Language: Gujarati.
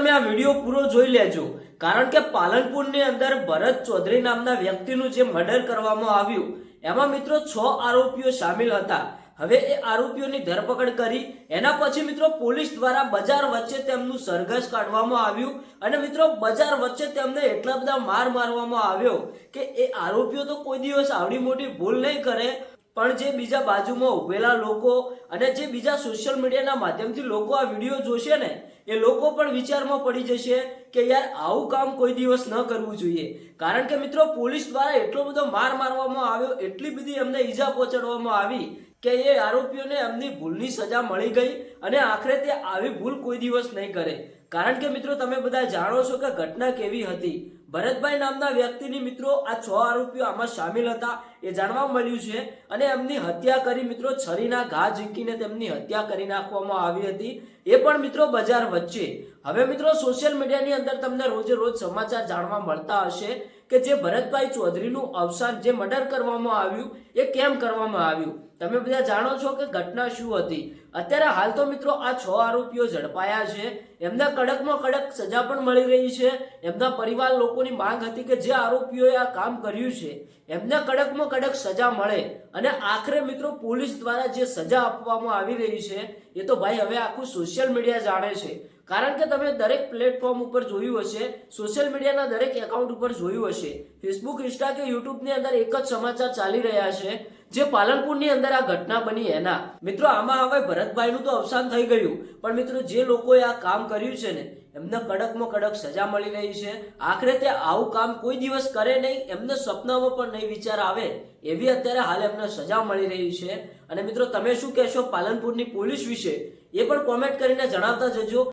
તમે આ વિડીયો પૂરો જોઈ લેજો, કારણ કે પાલનપુરની અંદર ભરત ચૌધરી નામના વ્યક્તિનું જે મર્ડર કરવામાં આવ્યું એમાં મિત્રો 6 આરોપીઓ સામેલ હતા। હવે એ આરોપીઓની ધરપકડ કરી એના પછી મિત્રો પોલીસ દ્વારા બજાર વચ્ચે તેમનું સરઘસ કાઢવામાં આવ્યું અને મિત્રો બજાર વચ્ચે તેમને એટલા બધા માર મારવામાં આવ્યો કે એ આરોપીઓ તો કોઈ દિવસ આવડી મોટી ભૂલ નહીં કરે, પણ જે બીજા બાજુમાં ઉભેલા લોકો અને જે બીજા સોશિયલ મીડિયાના માધ્યમથી લોકો આ વિડીયો જોશે ને એ લોકો પણ વિચારમાં પડી જશે કે યાર આવું કામ કોઈ દિવસ ન કરવું જોઈએ, કારણ કે મિત્રો પોલીસ દ્વારા એટલો બધો માર મારવામાં આવ્યો, એટલી બધી એમને ઈજા પહોંચાડવામાં આવી કે એ આરોપીઓને એમની ભૂલની સજા મળી ગઈ અને આખરે તે આવી ભૂલ કોઈ દિવસ નહીં કરે। કારણ કે મિત્રો તમે બધા જાણો છો કે ઘટના કેવી હતી। ભરતભાઈ નામના વ્યક્તિની મિત્રો આ 6 આરોપીઓ આમાં સામેલ હતા એ જાણવા મળ્યું છે અને એમની હત્યા કરી મિત્રો છરીના ઘા ઝીંકીને તેમની હત્યા કરી નાખવામાં આવી હતી, એ પણ મિત્રો બજાર વચ્ચે। હવે મિત્રો સોશિયલ મીડિયાની અંદર તમને રોજે રોજ સમાચાર જાણવા મળતા હશે કે જે ભરતભાઈ ચૌધરીનું અવસાન જે મર્ડર કરવામાં આવ્યું એ કેમ કરવામાં આવ્યું। તમે બધા જાણો છો કે ઘટના શું હતી। અત્યારે હાલ તો મિત્રો આ 6 આરોપીઓ ઝડપાયા છે, એમને કડકમાં કડક સજા પણ મળી રહી છે। એમના પરિવાર લોકોની માંગ હતી કે જે આરોપીઓએ આ કામ કર્યું છે એમને કડકમાં કડક સજા મળે અને આખરે મિત્રો પોલીસ દ્વારા જે સજા આપવામાં આવી રહી છે એ તો ભાઈ હવે આખું સોશિયલ મીડિયા જાણે છે, કારણ કે તમે દરેક પ્લેટફોર્મ ઉપર જોયું હશે, સોશિયલ મીડિયાના દરેક એકાઉન્ટ ઉપર જોયું હશે, ફેસબુક, ઇન્સ્ટા કે યુટ્યુબની અંદર એક જ સમાચાર ચાલી રહ્યા છે જે પાલનપુરની અંદર આ ઘટના બની એના। મિત્રો આમાં હવે ભરતભાઈનું તો અવસાન થઈ ગયું, પણ મિત્રો જે લોકોએ આ કામ કર્યું છે ને એમને કડકમાં કડક સજા મળી રહી છે। આખરે તે આવું કામ કોઈ દિવસ કરે નહીં, એમને સપનામાં પણ નહીં વિચાર આવે એવી અત્યારે હાલ એમને સજા મળી રહી છે। અને મિત્રો તમે શું કહેશો પાલનપુરની પોલીસ વિશે એ પણ કોમેન્ટ કરીને જણાવતા જજો।